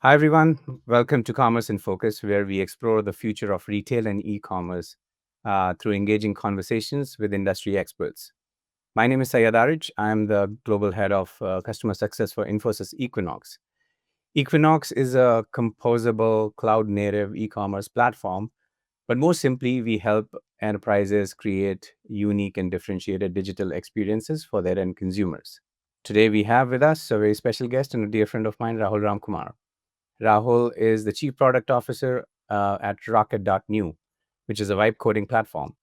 Hi, everyone. Welcome to Commerce in Focus, where we explore the future of retail and e commerce through engaging conversations with industry experts. My name is Syed Arij. I'm the global head of customer success for Infosys Equinox. Equinox is a composable cloud native e commerce platform, but more simply, we help enterprises create unique and differentiated digital experiences for their end consumers. Today, we have with us a very special guest and a dear friend of mine, Rahul Ramkumar. Rahul is the Chief Product Officer at Rocket.new, which is a vibe coding platform.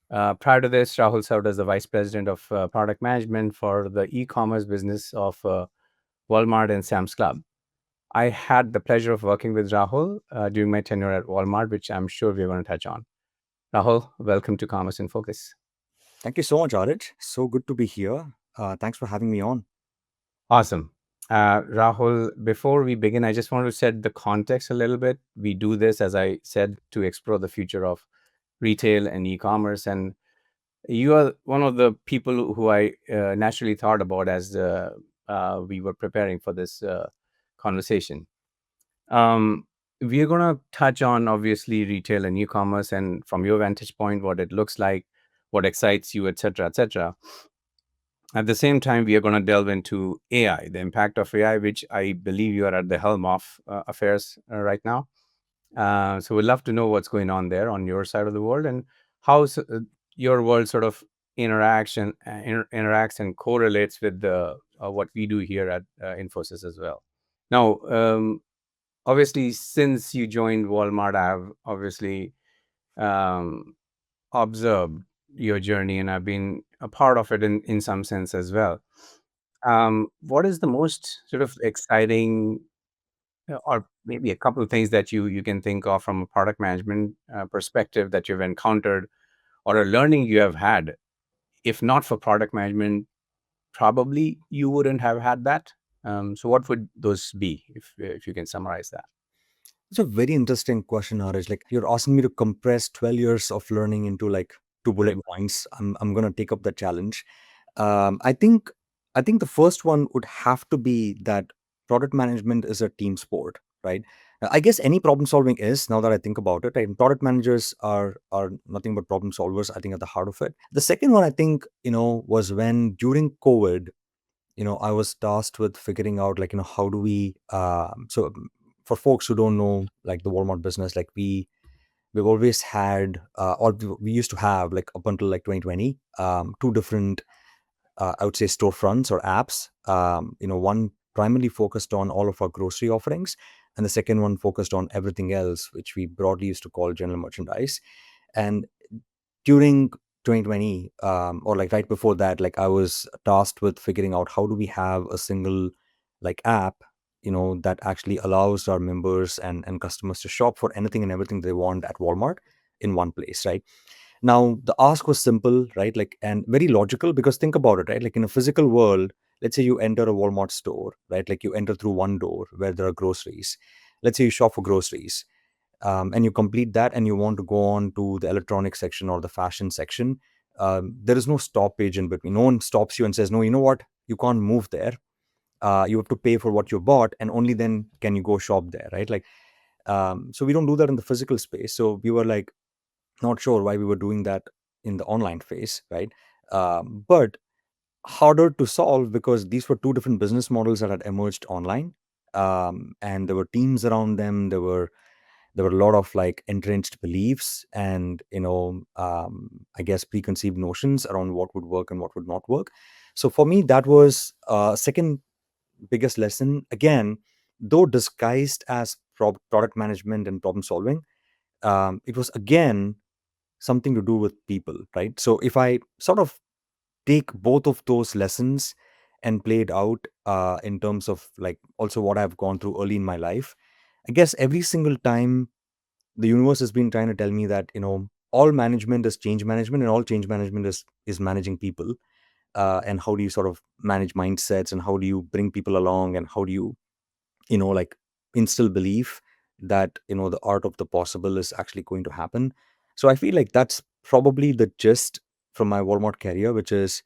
Prior to this, Rahul served as the Vice President of Product Management for the e commerce business of Walmart and Sam's Club. I had the pleasure of working with Rahul during my tenure at Walmart, which I'm sure we're going to touch on. Rahul, welcome to Commerce in Focus. Thank you so much, Arij. So good to be here. Thanks for having me on. Awesome. Rahul, before we begin, I just want to set the context a little bit. We do this, as I said, to explore the future of retail and e-commerce, and you are one of the people who I naturally thought about as we were preparing for this conversation. Um, we are going to touch on obviously retail and e-commerce, and from your vantage point, what it looks like, what excites you, etc., etc. At the same time, we are going to delve into AI, the impact of AI, which I believe you are at the helm of affairs right now. So we'd love to know what's going on there on your side of the world and how your world sort of interacts and correlates with the what we do here at Infosys as well. Now, obviously, since you joined Walmart, I have obviously um, observed your journey and I've been a part of it in some sense as well. What is the most sort of exciting or maybe a couple of things that you can think of from a product management perspective that you've encountered or a learning you have had? If not for product management, probably you wouldn't have had that. So what would those be if you can summarize that? It's a very interesting question, Arij. Like you're asking me to compress 12 years of learning into like two bullet Right. points. I'm gonna take up that challenge. I think the first one would have to be that product management is a team sport, right? I guess any problem solving is, now that I think about it, right? Product managers are nothing but problem solvers, I think, at the heart of it. The second one, I think, was when during COVID, I was tasked with figuring out, like, how do we for folks who don't know, like, the Walmart business, like, we've always had, or we used to have, like, up until like 2020, two different, I would say, storefronts or apps. One primarily focused on all of our grocery offerings, and the second one focused on everything else, which we broadly used to call general merchandise. And during 2020, or like right before that, like, I was tasked with figuring out how do we have a single, like, app, that actually allows our members and customers to shop for anything and everything they want at Walmart in one place, right? Now, the ask was simple, right? Like, and very logical, because think about it, right? Like, in a physical world, let's say you enter a Walmart store, right? Like, you enter through one door where there are groceries. Let's say you shop for groceries, and you complete that and you want to go on to the electronics section or the fashion section. There is no stoppage in between. No one stops you and says, no, you know what, you can't move there. You have to pay for what you bought, and only then can you go shop there, right? Like, so we don't do that in the physical space. So we were like not sure why we were doing that in the online phase, right? But harder to solve because these were two different business models that had emerged online, and there were teams around them. There were a lot of, like, entrenched beliefs and, I guess, preconceived notions around what would work and what would not work. So for me, that was second biggest lesson, again, though disguised as product management and problem solving. It was, again, something to do with people, right? So if I sort of take both of those lessons and play it out, in terms of, like, also what I've gone through early in my life, I guess every single time the universe has been trying to tell me that, all management is change management, and all change management is managing people. And how do you sort of manage mindsets, and how do you bring people along, and how do you, like, instill belief that, the art of the possible is actually going to happen. So I feel like that's probably the gist from my Walmart career, which is,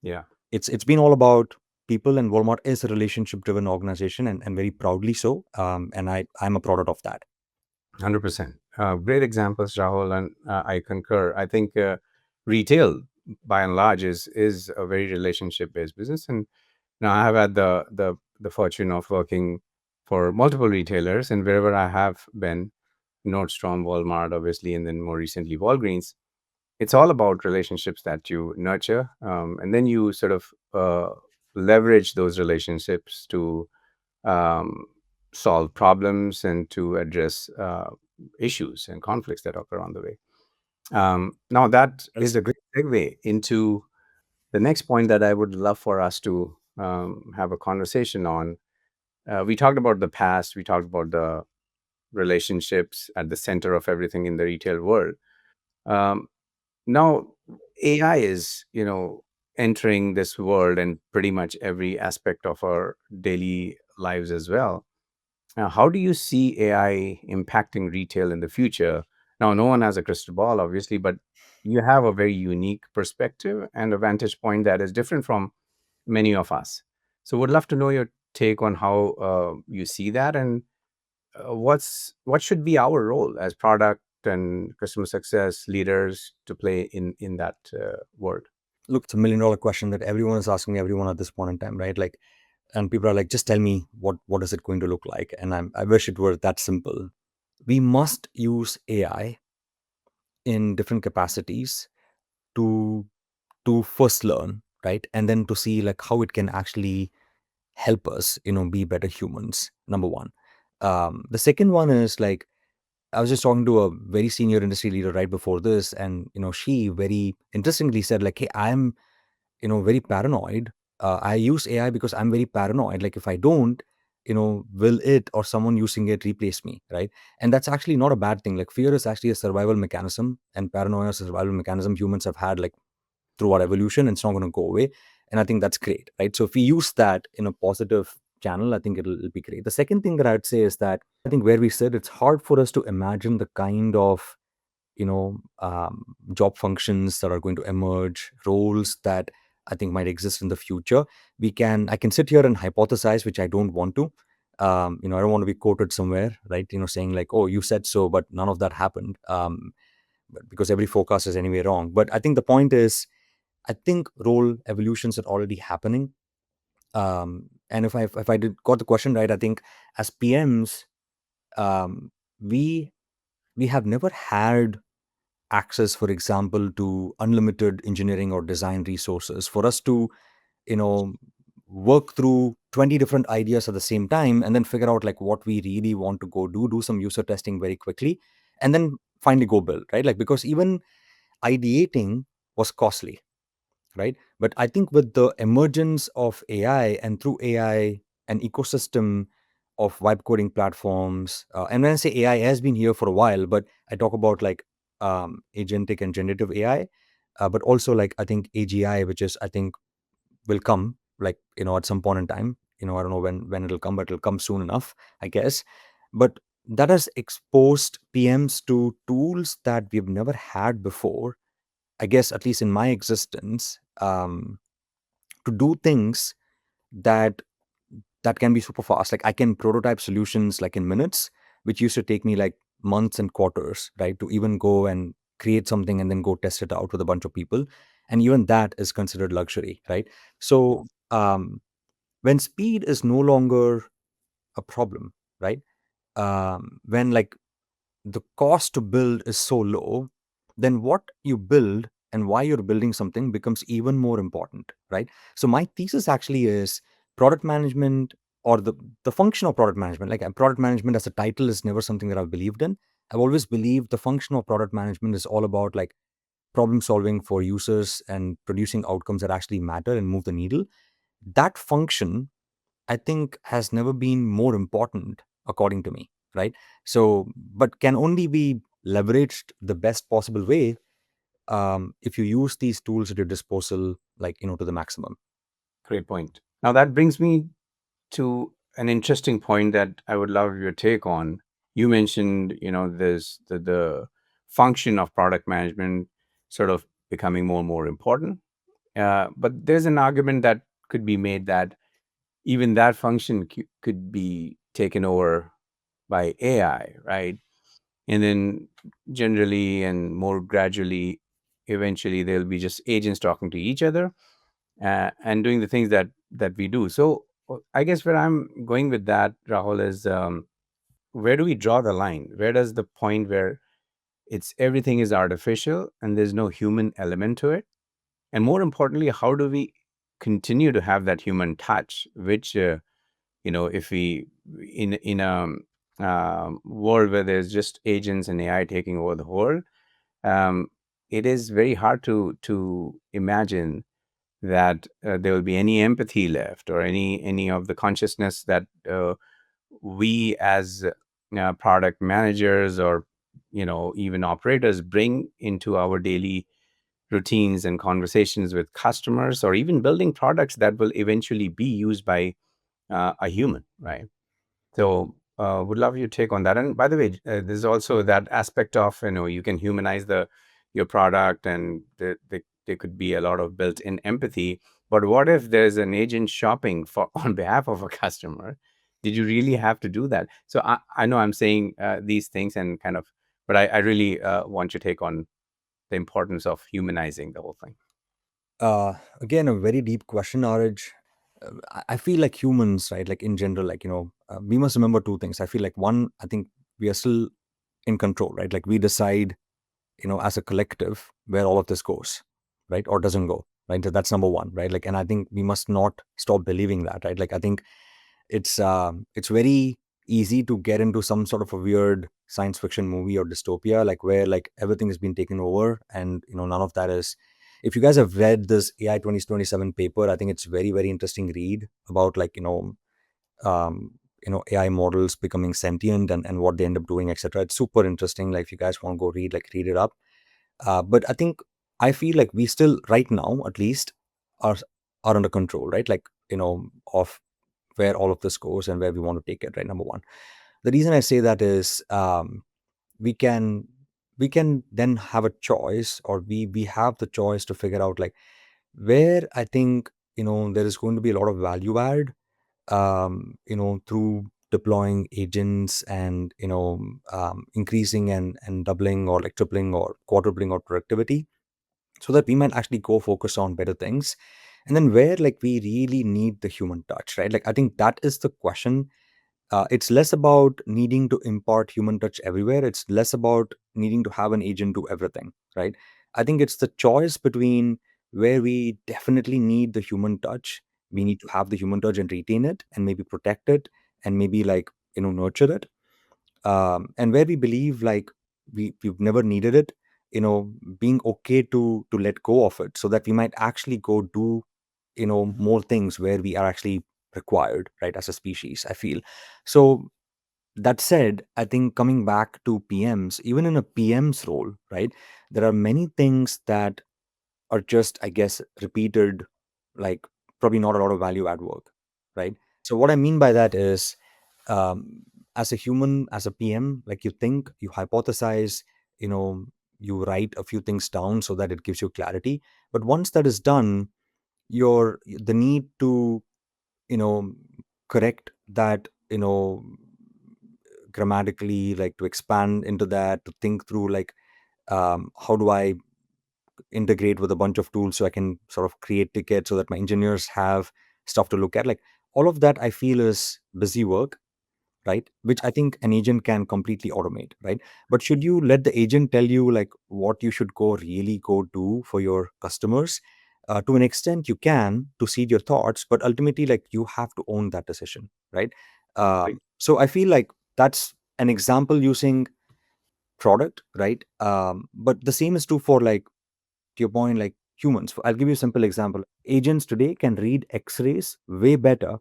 Yeah. it's been all about people, and Walmart is a relationship driven organization, and very proudly so. And I'm a product of that. 100%. Great examples, Rahul, and I concur. I think retail, by and large, is a very relationship based business, and now I have had the fortune of working for multiple retailers, and wherever I have been, Nordstrom, Walmart, obviously, and then more recently Walgreens. It's all about relationships that you nurture, and then you sort of leverage those relationships to um, solve problems and to address issues and conflicts that occur on the way. Now, that Well is a said. great segue into the next point that I would love for us to have a conversation on. We talked about the past, we talked about the relationships at the center of everything in the retail world. Um, Now, AI is, entering this world and pretty much every aspect of our daily lives as well. Now, how do you see AI impacting retail in the future? Now, no one has a crystal ball, obviously, but you have a very unique perspective and a vantage point that is different from many of us. So, would love to know your take on how you see that, and what should be our role as product and customer success leaders to play in that world. Look, it's $1 million question that everyone is asking everyone at this point in time, right? Like, and people are like, just tell me what is it going to look like? And I wish it were that simple. We must use AI in different capacities to first learn, right, and then to see like how it can actually help us, be better humans. Number one. The second one is like, I was just talking to a very senior industry leader right before this, and she very interestingly said like, hey, I'm very paranoid. I use AI because I'm very paranoid. Like, if I don't, will it or someone using it replace me, right? And that's actually not a bad thing. Like, fear is actually a survival mechanism, and paranoia is a survival mechanism humans have had like throughout evolution, and it's not going to go away. And I think that's great, right? So if we use that in a positive channel, I think it'll be great. The second thing that I'd say is that I think where we sit, it's hard for us to imagine the kind of job functions that are going to emerge, roles that I think might exist in the future. I can sit here and hypothesize, which I don't want to. I don't want to be quoted somewhere, right? Saying like, "Oh, you said so," but none of that happened. Because every forecast is anyway wrong. But I think the point is, I think role evolutions are already happening. And if I did got the question right, I think as PMs, um, we we have never had access, for example, to unlimited engineering or design resources for us to, you know, work through 20 different ideas at the same time and then figure out like what we really want to go do some user testing very quickly, and then finally go build, right? Like, because even ideating was costly, right? But I think with the emergence of AI, and through AI, an ecosystem of vibe coding platforms, and when I say AI has been here for a while, but I talk about like agentic and generative AI, but also like I think AGI, which is I think will come like at some point in time. I don't know when it'll come, but it'll come soon enough, I guess. But that has exposed PMs to tools that we've never had before, I guess, at least in my existence, to do things that can be super fast. Like, I can prototype solutions like in minutes, which used to take me like months and quarters, right? To even go and create something and then go test it out with a bunch of people. And even that is considered luxury, right? So when speed is no longer a problem, right? When like the cost to build is so low, then what you build and why you're building something becomes even more important, right? So my thesis actually is product management, or the function of product management. Like, product management as a title is never something that I've believed in. I've always believed the function of product management is all about like problem solving for users and producing outcomes that actually matter and move the needle. That function, I think, has never been more important, according to me, right? So, but can only be leveraged the best possible way, if you use these tools at your disposal, like, to the maximum. Great point. Now that brings me to an interesting point that I would love your take on. You mentioned, this the function of product management sort of becoming more and more important. But there's an argument that could be made that even that function could be taken over by AI, right? And then generally and more gradually, eventually there'll be just agents talking to each other and doing the things that we do. So I guess where I'm going with that, Rahul, is where do we draw the line? Where does the point where it's everything is artificial and there's no human element to it? And more importantly, how do we continue to have that human touch, which if we in a world where there's just agents and AI taking over the world, um, it is very hard to imagine that there will be any empathy left or any of the consciousness that we as product managers or even operators bring into our daily routines and conversations with customers, or even building products that will eventually be used by a human, right? So, would love your take on that. And by the way, there's also that aspect of you can humanize the your product, and there could be a lot of built-in empathy. But what if there's an agent shopping for on behalf of a customer? Did you really have to do that? So I know I'm saying these things and kind of, but I really want your take on the importance of humanizing the whole thing. Again, a very deep question, Arij. I feel like humans, right? Like in general, like we must remember two things. I feel like one, I think we are still in control, right? Like we decide, as a collective, where all of this goes, right, or doesn't go, right? So that's number one, right? Like, and I think we must not stop believing that, right? Like, I think it's very easy to get into some sort of a weird science fiction movie or dystopia, like where like everything has been taken over, and none of that is. If you guys have read this AI 2027 paper, I think it's very very interesting read about like um, AI models becoming sentient and what they end up doing, etc. It's super interesting. Like if you guys want to go read, like read it up. But I feel like we still right now at least are are under control, right? Like of where all of this goes and where we want to take it, right? Number one. The reason I say that is we can we can then have a choice, or we have the choice to figure out like where I think there is going to be a lot of value add through deploying agents and increasing and doubling or like tripling or quadrupling our productivity, so that we might actually go focus on better things. And then where like we really need the human touch, right? Like I think that is the question. It's less about needing to impart human touch everywhere. It's less about needing to have an agent do everything, right? I think it's the choice between where we definitely need the human touch. We need to have the human touch and retain it and maybe protect it and maybe like nurture it, and where we believe like we've never needed it, being okay to let go of it, so that we might actually go do more things where we are actually required, right, as a species, I feel. So that said, I think coming back to PMs, even in a PM's role, right, there are many things that are just, I guess, repeated, like probably not a lot of value add work, right? So what I mean by that is, um, as a human, as a PM, like you think, you hypothesize, you know, you write a few things down so that it gives you clarity. But once that is done, the need to, you know, correct that, grammatically, like to expand into that, to think through like, how do I integrate with a bunch of tools so I can sort of create tickets so that my engineers have stuff to look at. Like all of that I feel is busy work, right? Which I think an agent can completely automate, right? But should you let the agent tell you like what you should really go do for your customers? To an extent, you can to seed your thoughts, but ultimately, like you have to own that decision, right? Right. So I feel like that's an example using product, right? But the same is true for like to your point, like humans. I'll give you a simple example. Agents today can read X-rays way better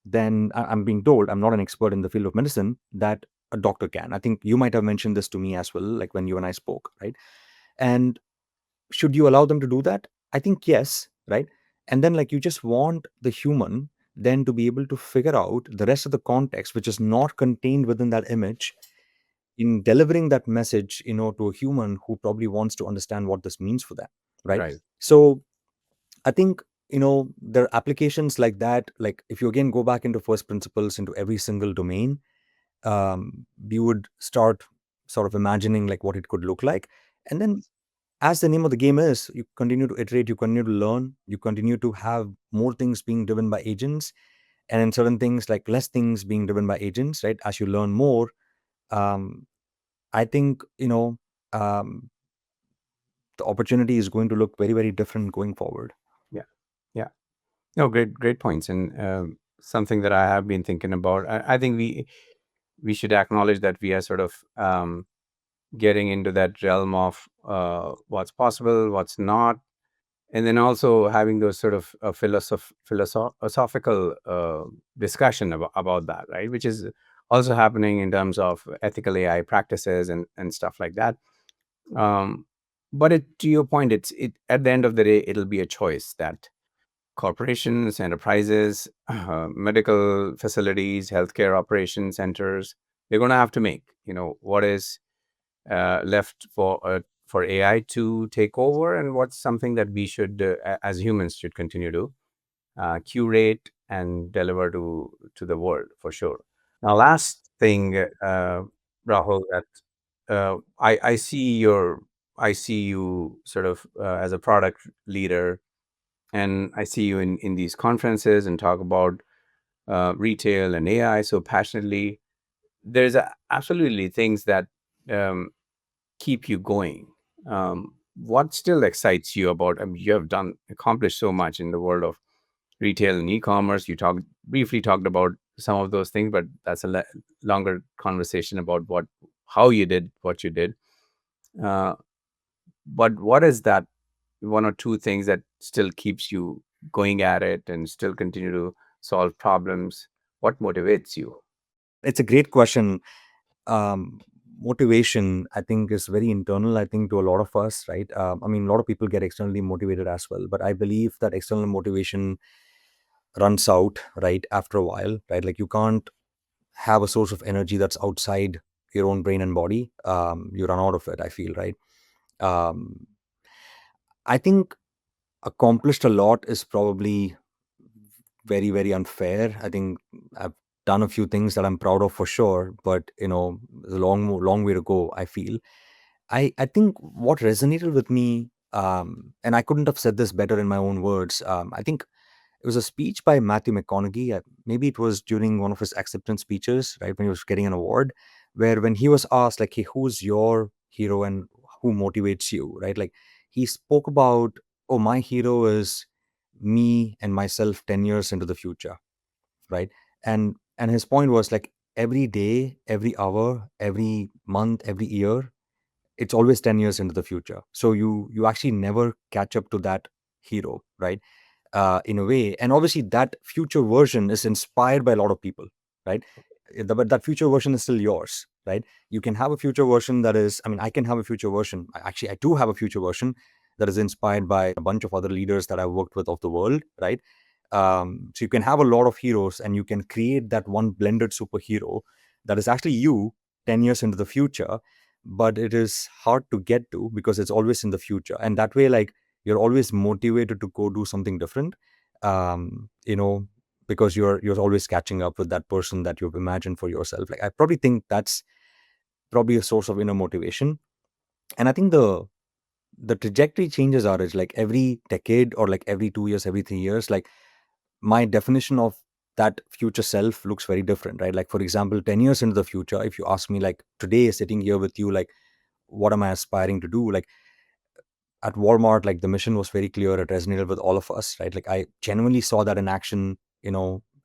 than I'm being told. I'm not an expert in the field of medicine that a doctor can. I think you might have mentioned this to me as well, like when you and I spoke, right? And should you allow them to do that? I think yes, right? And then like you just want the human then to be able to figure out the rest of the context, which is not contained within that image, in delivering that message, to a human who probably wants to understand what this means for them, right? Right. So I think there are applications like that. Like if you again go back into first principles into every single domain, we would start sort of imagining like what it could look like. And then, as the name of the game is, you continue to iterate, you continue to learn, you continue to have more things being driven by agents, and in certain things like less things being driven by agents, right? As you learn more, um, I think the opportunity is going to look very, very different going forward. Yeah. Yeah. No, great points, and something that I have been thinking about. I think we should acknowledge that we are sort of getting into that realm of what's possible, what's not, and then also having those sort of philosophical discussion about that, right? Which is also happening in terms of ethical AI practices and stuff like that. Um, but to your point, it at the end of the day, it'll be a choice that corporations, enterprises, medical facilities, healthcare operation centers, they're going to have to make. What is left for AI to take over, and what's something that we should, as humans, should continue to curate and deliver to the world for sure. Now, last thing, Rahul, that I see you sort of as a product leader, and I see you in these conferences and talk about retail and AI so passionately. There's absolutely things that um, keep you going. What still excites you about? I mean, you have accomplished so much in the world of retail and e-commerce. You briefly talked about some of those things, but that's a longer conversation about how you did what you did. Uh, but what is that one or two things that still keeps you going at it and still continue to solve problems? What motivates you? It's a great question. Motivation, I think, is very internal, I think, to a lot of us, right? I mean, a lot of people get externally motivated as well, but I believe that external motivation runs out, right, after a while, right? Like you can't have a source of energy that's outside your own brain and body. You run out of it, I feel, right? um, I think accomplished a lot is probably very, very unfair. I think I've done a few things that I'm proud of for sure, but there's a long way to go, I feel. I think what resonated with me, and I couldn't have said this better in my own words. I think it was a speech by Matthew McConaughey. Maybe it was during one of his acceptance speeches, right, when he was getting an award, where when he was asked, like, hey, who's your hero and who motivates you, right? Like, he spoke about, oh, my hero is me and myself 10 years into the future, right? And his point was like every day, every hour, every month, every year, it's always 10 years into the future. So you actually never catch up to that hero, right? In a way. And obviously, that future version is inspired by a lot of people, right? But that future version is still yours, right? You can have a future version that is, I mean, I can have a future version. Actually, I do have a future version that is inspired by a bunch of other leaders that I've worked with of the world, right? So you can have a lot of heroes and you can create that one blended superhero that is actually you 10 years into the future, but it is hard to get to because it's always in the future. And that way, like, you're always motivated to go do something different, um you know because you're always catching up with that person that you've imagined for yourself. Like, I probably think that's probably a source of inner motivation. And I think the trajectory changes are is like every decade or like every 2 years, every 3 years, like my definition of that future self looks very different, right? Like, for example, 10 years into the future, if you ask me, like, today sitting here with you, like, what am I aspiring to do? Like, at Walmart, like, the mission was very clear. It resonated with all of us, right? Like, I genuinely saw that in action,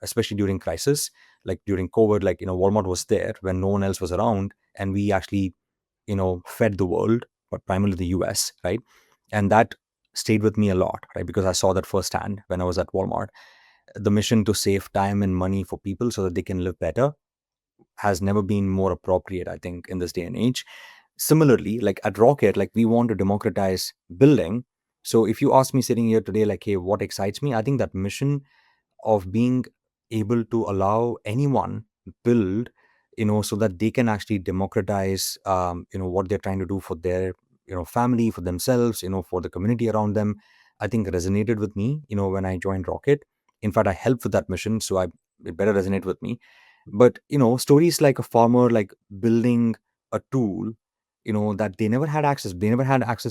especially during crisis, like during COVID. Like, Walmart was there when no one else was around, and we actually, fed the world, but primarily the US, right? And that stayed with me a lot, right? Because I saw that firsthand when I was at Walmart. The mission to save time and money for people so that they can live better has never been more appropriate, I think, in this day and age. Similarly, like at Rocket, like, we want to democratize building. So if you ask me sitting here today, like, hey, what excites me? I think that mission of being able to allow anyone build, so that they can actually democratize, what they're trying to do for their, family, for themselves, for the community around them. I think resonated with me, when I joined Rocket. In fact, I helped with that mission, so it better resonate with me. But stories like a farmer like building a tool, that they never had access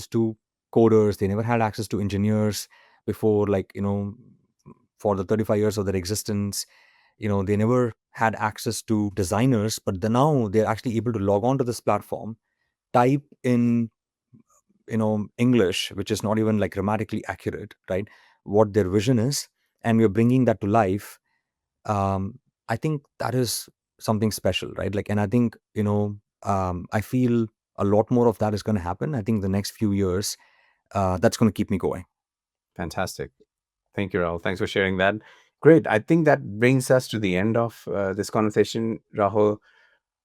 to coders, they never had access to engineers before, like, for the 35 years of their existence. They never had access to designers, but then now they're actually able to log on to this platform, type in English, which is not even like grammatically accurate, right, what their vision is, and we're bringing that to life. I think that is something special, right? Like, and I think, I feel a lot more of that is going to happen. I think the next few years, that's going to keep me going. Fantastic. Thank you, Rahul. Thanks for sharing that. Great. I think that brings us to the end of this conversation, Rahul.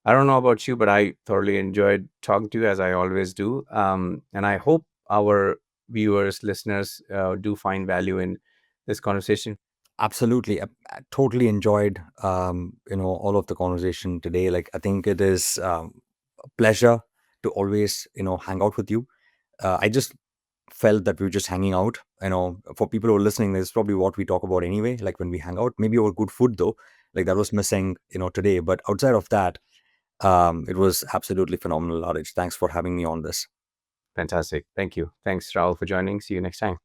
I don't know about you, but I thoroughly enjoyed talking to you, as I always do. And I hope our viewers, listeners, do find value in this conversation. Absolutely. I totally enjoyed, all of the conversation today. Like, I think it is a pleasure to always, hang out with you. I just felt that we were just hanging out. For people who are listening, this is probably what we talk about anyway. Like when we hang out, maybe over good food though, like that was missing, today. But outside of that, it was absolutely phenomenal, Arij. Thanks for having me on this. Fantastic. Thank you. Thanks, Rahul, for joining. See you next time.